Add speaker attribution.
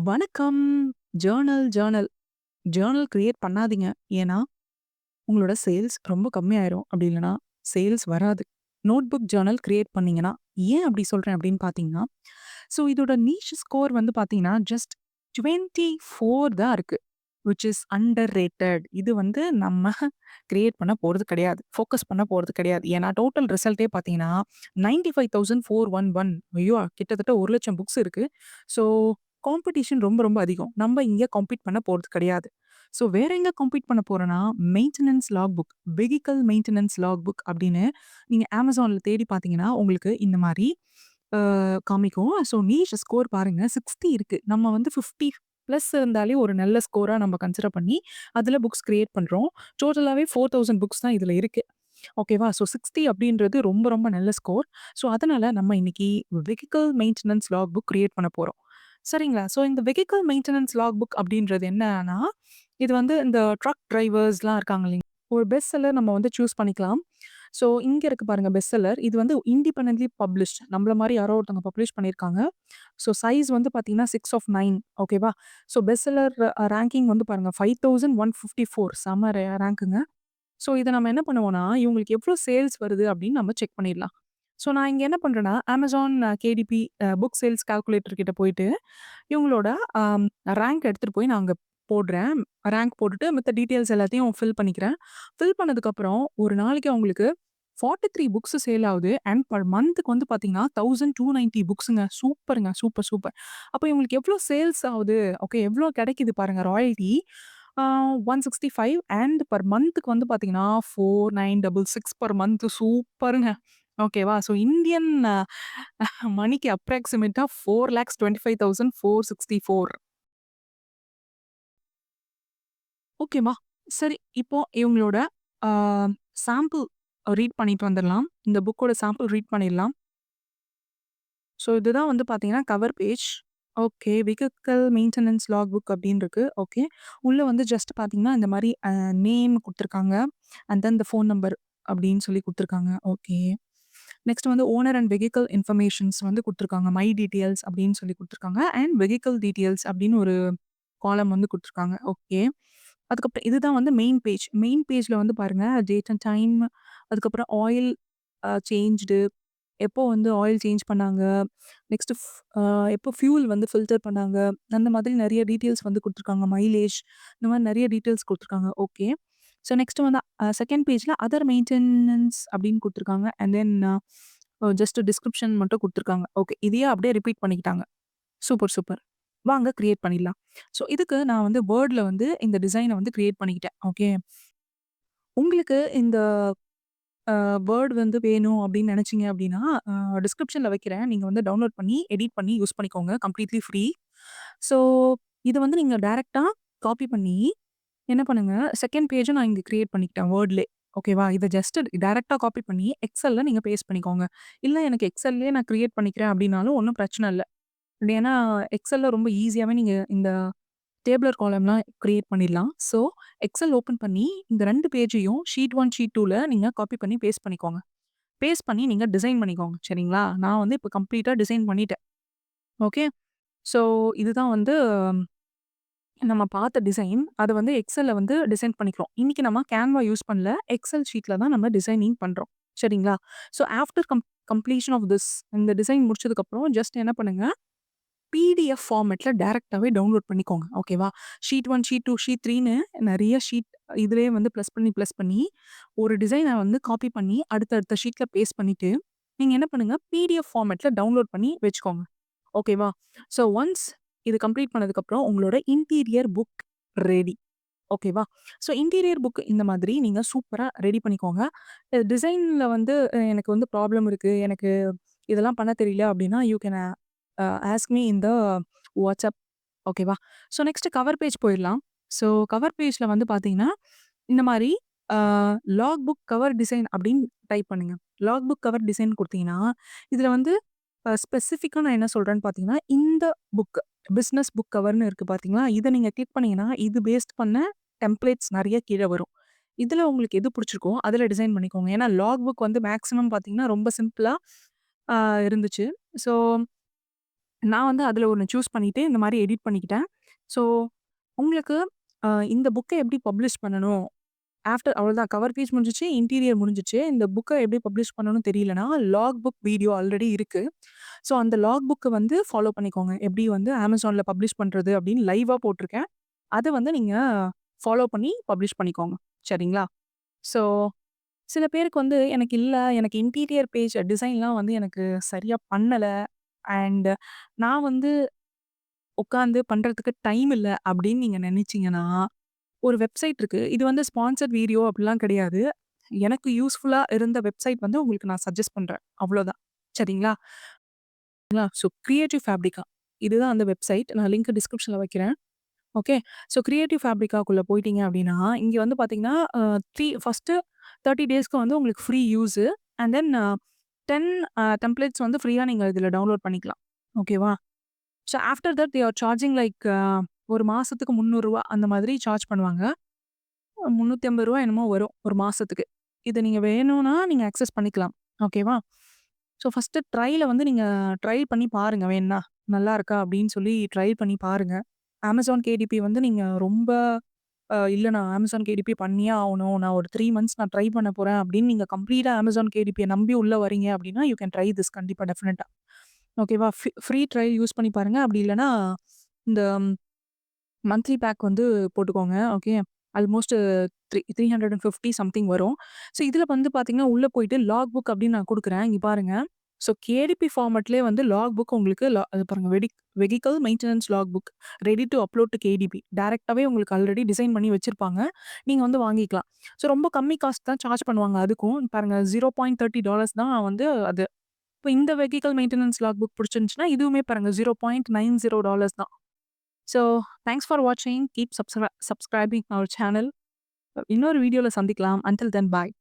Speaker 1: வணக்கம். Journal journal journal create பண்ணாதீங்க. ஏன்னா, உங்களோட சேல்ஸ் ரொம்ப கம்மியாயிரும். அப்படி இல்லன்னா, சேல்ஸ் வராது. நோட்புக் ஜர்னல் கிரியேட் பண்ணீங்கன்னா, ஏன் அப்படி சொல்றேன் அப்படின்னு பார்த்தீங்கன்னா, ஸோ இதோட நீஷ் ஸ்கோர் வந்து பார்த்தீங்கன்னா, ஜஸ்ட் 24 தான் இருக்கு. Which is under rated. இது வந்து நம்ம கிரியேட் பண்ண போறது கிடையாது. ஃபோக்கஸ் பண்ண போறது கிடையாது. ஏன்னா, டோட்டல் ரிசல்ட்டே பார்த்தீங்கன்னா, 95,411 ஐயோ! கிட்டத்தட்ட 1,00,000 புக்ஸ் இருக்கு. ஸோ காம்படிஷன் ரொம்ப ரொம்ப அதிகம். நம்ம இங்க காம்பீட் பண்ண போறது கிடையாது. ஸோ வேற எங்க காம்பீட் பண்ண போறோம்னா, maintenance log book, vehicle maintenance log book அப்படின்னு நீங்க Amazonல தேடி பார்த்தீங்கன்னா, உங்களுக்கு இந்த மாரி அ காமிக்கும். ஸோ நீஷ் ஸ்கோர் பாருங்க 60 இருக்கு. நம்ம வந்து 50 பிளஸ் இருந்தாலே ஒரு நல்ல ஸ்கோரா நம்ம கன்சிடர் பண்ணி, அதுல புக்ஸ் கிரியேட் பண்றோம். டோட்டலாவே 4000 புக்ஸ் தான் இதுல இருக்கு. ஓகேவா? ஸோ 60 அப்படின்றது ரொம்ப ரொம்ப நல்ல ஸ்கோர். ஸோ அதனால நம்ம இன்னைக்கு vehicle maintenance log book create பண்ண போறோம். சரிங்களா? ஸோ இந்த வெஹிக்கிள் மெயின்டனன்ஸ் லாக் புக் அப்படின்றது என்னன்னா, இது வந்து இந்த ட்ரக் டிரைவர்ஸ்லாம் இருக்காங்க இல்லைங்க? ஒரு பெஸ்ட் செல்லர் நம்ம வந்து சூஸ் பண்ணிக்கலாம். ஸோ இங்க இருக்கு பாருங்க பெஸ்ட் செல்லர். இது வந்து இண்டிபெண்டன்ட்லி பப்ளிஷ்ட். நம்மள மாரி யாரோ ஒருத்தவங்க பப்ளிஷ் பண்ணியிருக்காங்க. ஸோ சைஸ் வந்து பார்த்தீங்கன்னா 6 ஆஃப் 9 ஓகேவா? ஸோ பெஸ்ட் செல்லர் ரேங்கிங் வந்து பாருங்க 5154 செம ரேங்க்குங்க. ஸோ இத நம்ம என்ன பண்ணுவோம்னா, இவங்களுக்கு எவ்ளோ சேல்ஸ் வருது அப்படின்னு நம்ம செக் பண்ணிடலாம். ஸோ நான் இங்க என்ன பண்றேன்னா, Amazon KDP book sales calculator கிட்ட போயிட்டு, இவங்களோட அம் ரேங்க் எடுத்துட்டு போய் நான் அங்க போடுறேன். ரேங்க் போட்டுட்டு மித்த டீட்டெயில்ஸ் எல்லாத்தையும் ஃபில் பண்ணிக்கிறேன். ஃபில் பண்ணதுக்கப்புறம் ஒரு நாளைக்கு அவங்களுக்கு 43 புக்ஸ் சேல் ஆகுது. அண்ட் பெர் மந்த்க்கு வந்து பார்த்தீங்கன்னா, 1290 புக்ஸுங்க. சூப்பருங்க. Super, super. அப்ப இவங்களுக்கு எவ்ளோ சேல்ஸ் ஆகுது? ஓகே எவ்ளோ கிடைக்குது பாருங்க ராயல்டி. ஆ 165 அண்ட் பெர் மந்த்க்கு வந்து பார்த்தீங்கன்னா, 4966 பெர் மந்த் சூப்பருங்க. ஓகேவா? ஸோ இந்தியன் மணிக்கு அப்ராக்ஸிமேட்டா 4,25,464 ஓகேவா? சரி, இப்போ இவங்களோட ஆ சாம்பிள் ரீட் பண்ணிட்டு வந்துரலாம். இந்த புக்கோட சாம்பிள் ரீட் பண்ணிடலாம். ஸோ இதுதான் வந்து பார்த்தீங்கன்னா, cover page. Okay. Vehicle maintenance log book அப்படின்னு இருக்கு. ஓகே. உள்ள வந்து ஜஸ்ட் பார்த்தீங்கன்னா, இந்த மாரி நேம் குடுத்துருக்காங்க. And then the phone number அப்படின்னு சொல்லி குடுத்துருக்காங்க. ஓகே. நெக்ஸ்ட் வந்து ஓனர் அண்ட் வெஹிக்கிள் இன்ஃபர்மேஷன்ஸ் வந்து குடுத்துருக்காங்க. மை டீட்டெயில்ஸ் அப்படின்னு சொல்லி குடுத்துருக்காங்க. அண்ட் வெஹிக்கிள் டீட்டெயில்ஸ் அப்படின்னு ஒரு காலம் வந்து குடுத்துருக்காங்க. ஓகே. அதுக்கப்புறம் இதுதான் வந்து மெயின் பேஜ். மெயின் பேஜ்ல வந்து பாருங்க டேட் அண்ட் டைம், அதுக்கப்புறம் ஆயில் சேஞ்ச்டு, எப்போ வந்து ஆயில் சேஞ்ச் பண்ணாங்க, நெக்ஸ்ட் எப்போ ஃபியூல் வந்து ஃபில்டர் பண்ணாங்க, அந்த மாதிரி நெறைய டீட்டெயில்ஸ் வந்து குடுத்துருக்காங்க. மைலேஜ் இந்த மாரி நெறைய டீட்டெயில்ஸ் குடுத்துருக்காங்க. ஓகே. ஸோ நெக்ஸ்ட் வந்து செகண்ட் பேஜ்ல அதர் மெயின்டெனன்ஸ் அப்படின்னு குடுத்துருக்காங்க. அண்ட் தென் ஜஸ்ட் டிஸ்கிரிப்ஷன் மட்டும் குடுத்துருக்காங்க. ஓகே. இதையே அப்படியே ரிப்பீட் பண்ணிக்கிட்டாங்க. Super, super. வாங்க கிரியேட் பண்ணிடலாம். ஸோ இதுக்கு நான் வந்து வேர்ட்ல வந்து இந்த டிசைன வந்து கிரியேட் பண்ணிக்கிட்டேன். ஓகே. உங்களுக்கு இந்த வேர்ட் வந்து வேணும் அப்படின்னு நினைச்சீங்க அப்படின்னா, டிஸ்கிரிப்ஷன்ல வைக்கிறேன். நீங்க வந்து டவுன்லோட் பண்ணி, எடிட் பண்ணி யூஸ் பண்ணிக்கோங்க. Completely free. ஸோ இத வந்து நீங்க டைரக்ட்டா காப்பி பண்ணி என்ன பண்ணுங்க, செகண்ட் பேஜ நான் இங்க கிரியேட் பண்ணிக்கிட்டேன் வேர்ட்லே. ஓகேவா? இத ஜஸ்ட் டைரக்ட்டா காப்பி பண்ணி எக்ஸெல்ல நீங்க பேஸ்ட் பண்ணிக்கோங்க. இல்ல எனக்கு எக்ஸெல்லேயே நான் கிரியேட் பண்ணிக்கிறேன் அப்படின்னாலும் ஒண்ணும் பிரச்சனை இல்ல. ஏன்னா எக்ஸெல்ல ரொம்ப ஈஸியாவே நீங்க இந்த டேபிளர் காலம்லாம் கிரியேட் பண்ணிடலாம். ஸோ, எக்ஸெல் ஓப்பன் பண்ணி இந்த 2 பேஜையும் ஷீட் 1, ஷீட் 2ல நீங்க காப்பி பண்ணி பேஸ்ட் பண்ணிக்கோங்க. பேஸ்ட் பண்ணி நீங்க டிசைன் பண்ணிக்கோங்க. சரிங்களா? நான் வந்து இப்ப கம்ப்ளீட்டா டிசைன் பண்ணிட்டேன். ஓகே. ஸோ, இதுதான் வந்து நம்ம பார்த்த டிசைன். அத வந்து எக்ஸெல்ல வந்து டிசைன் பண்ணிக்கிறோம். இன்னைக்கு நம்ம கேன்வா யூஸ் பண்ணல. எக்ஸெல் ஷீட்ல தான் நம்ம டிசைனிங் பண்றோம். சரிங்களா? So, after completion of this இந்த டிசைன் முடிச்சதுக்கப்புறம் ஜஸ்ட் என்ன பண்ணுங்க பிடிஎஃப் ஃபார்மேட்ல டைரக்ட்டாவே டவுன்லோட் பண்ணிக்கோங்க. ஓகேவா? ஷீட் 1, ஷீட் 2, ஷீட் 3ன்னு நெறைய ஷீட் இதுலயே வந்து பிளஸ் பண்ணி ஒரு டிசைன வந்து காப்பி பண்ணி அடுத்த ஷீட்ல பேஸ்ட் பண்ணிட்டு, நீங்க என்ன பண்ணுங்க பிடிஎஃப் ஃபார்மேட்ல டவுன்லோட் பண்ணி வச்சுக்கோங்க. ஓகேவா? ஸோ ஒன்ஸ் இது கம்ப்ளீட் பண்ணதுக்கப்புறம் உங்களோட இன்டீரியர் புக் ரெடி. ஓகேவா? ஸோ இன்டீரியர் புக் இந்த மாதிரி நீங்க சூப்பரா ரெடி பண்ணிக்கோங்க. டிசைன்ல வந்து எனக்கு வந்து ப்ராப்ளம் இருக்கு. எனக்கு இதெல்லாம் பண்ண தெரியல அப்டின்னா, you can ask me in the WhatsApp. ஓகேவா? ஸோ நெக்ஸ்ட் கவர் பேஜ் போயிரலாம். ஸோ கவர் பேஜ்ல வந்து பார்த்தீங்கன்னா, இந்த மாரி அ லாக் புக் கவர் டிசைன் அப்டின்னு டைப் பண்ணுங்க. லாக் புக் கவர் டிசைன் குடுத்தீங்கன்னா, இதுல வந்து ஸ்பெசிஃபிக்கா நான் என்ன சொல்றேன்னு பார்த்தீங்கன்னா, இந்த புக் பிசினஸ் புக் கவர்ன்னு இருக்கு பார்த்தீங்களா? இத நீங்க கிளிக் பண்ணீங்கன்னா, இது பேஸ்ட் பண்ண டெம்ப்ளேட்ஸ் நெறைய கீழ வரும். இதுல உங்களுக்கு எது புடிச்சிருக்கோ, அதுல டிசைன் பண்ணிக்கோங்க. ஏன்னா லாக் புக் வந்து மேக்ஸிமம் பார்த்தீங்கன்னா, ரொம்ப சிம்பிளா ஆ இருந்துச்சு. ஸோ நான் வந்து அதில ஒண்ணு சூஸ் பண்ணிட்டு இந்த மாரி எடிட் பண்ணிக்கிட்டேன். ஸோ உங்களுக்கு இந்த புக்க எப்படி பப்ளிஷ் பண்ணணும்? ஆஃப்டர் அவ்வளோதான் கவர் பேஜ் முடிஞ்சுச்சு, இன்டீரியர் முடிஞ்சுச்சு. இந்த புக்க எப்படி பப்ளிஷ் பண்ணணும்னு தெரியலனா, லாக் புக் வீடியோ ஆல்ரெடி இருக்கு. ஸோ அந்த லாக் புக்க வந்து ஃபாலோ பண்ணிக்கோங்க. எப்படி வந்து Amazonல பப்ளிஷ் பண்றது அப்படின்னு லைவா போட்டிருக்கேன். அத வந்து நீங்க ஃபாலோ பண்ணி பப்ளிஷ் பண்ணிக்கோங்க. சரிங்களா? ஸோ சில பேருக்கு வந்து எனக்கு இல்ல, எனக்கு இன்டீரியர் பேஜ் டிசைன்லாம் வந்து எனக்கு சரியா பண்ணல. அண்ட் நான் வந்து உட்காந்து பண்றதுக்கு டைம் இல்ல அப்படின்னு நீங்க நினைச்சீங்கன்னா, ஒரு வெப்சைட் இருக்கு. இது வந்து ஸ்பான்சர்ட் வீடியோ அப்படிலாம் கிடையாது. எனக்கு யூஸ்ஃபுல்லா இருந்த வெப்சைட் வந்து உங்களுக்கு நான் சஜெஸ்ட் பண்றேன். அவ்வளோதான். சரிங்களா? So creative fabrica. இதுதான் அந்த வெப்சைட். நான் லிங்க் டிஸ்கிரிப்ஷன்ல வைக்கிறேன். ஓகே. ஸோ கிரியேட்டிவ் ஃபேப்ரிக்காக்குள்ள போயிட்டீங்க அப்படின்னா, இங்க வந்து பார்த்தீங்கன்னா, 3 30 டேஸ்க்கு வந்து உங்களுக்கு free use. And then 10 templates வந்து ஃப்ரீயா நீங்க இதில டவுன்லோட் பண்ணிக்கலாம். ஓகேவா? So after that they are charging like ஒரு மாசத்துக்கு ரூ. 300 அந்த மாதிரி சார்ஜ் பண்ணுவாங்க. ரூ. 350 என்னமோ வரும் ஒரு மாசத்துக்கு. இது நீங்க வேணும்னா நீங்க அக்சஸ் பண்ணிக்கலாம். ஓகேவா? ஸோ ஃபர்ஸ்ட்டு ட்ரைல வந்து நீங்க ட்ரை பண்ணி பாருங்க வேணுனா. நல்லா இருக்கா அப்படின்னு சொல்லி ட்ரை பண்ணி பாருங்க. Amazon KDP வந்து நீங்க ரொம்ப இல்ல நான் Amazon KDP பண்ணியே ஆவணும். நான் ஒரு 3 மந்த்ஸ் நான் ட்ரை பண்ண போறேன் அப்படின்னு நீங்க கம்ப்ளீட்டா Amazon KDPய நம்பி உள்ள வரீங்க அப்படின்னா, யூ கேன் ட்ரை திஸ் கண்டிப்பா டெஃபினட்டா. ஓகேவா? ஃப்ரீ ட்ரையல் யூஸ் பண்ணி பாருங்க. அப்படி இல்லன்னா, இந்த மந்த்லி பேக் வந்து போட்டுக்கோங்க. ஓகே. ஆல்மோஸ்ட் 350 சம்திங் வரும். ஸோ இதில வந்து பார்த்தீங்கன்னா, உள்ள போயிட்டு லாக் புக் அப்படின்னு நான் குடுக்குறேன். இங்க பாருங்க. ஸோ KDP ஃபார்மட்லயே வந்து லாக் புக் உங்களுக்கு அது பாருங்க vehicle maintenance log book ready to upload to KDP. டைரக்ட்டாவே உங்களுக்கு ஆல்ரெடி டிசைன் பண்ணி வச்சிருப்பாங்க. நீங்க வந்து வாங்கிக்கலாம். ஸோ ரொம்ப கம்மி காஸ்ட் தான் சார்ஜ் பண்ணுவாங்க அதுக்கும். பாருங்க $0.30 தான் வந்து அது. இப்ப இந்த வெஹிக்கிள் மெயின்டனன்ஸ் லாக் புக் புடிச்சிருந்துச்சுன்னா, இதுவுமே பாருங்க $0.90 தான். ஸோ தேங்க்ஸ் ஃபார் வாட்சிங். Keep subscribing our channel. இன்னொரு வீடியோல சந்திக்கலாம். அன்டில் தென் பாய்.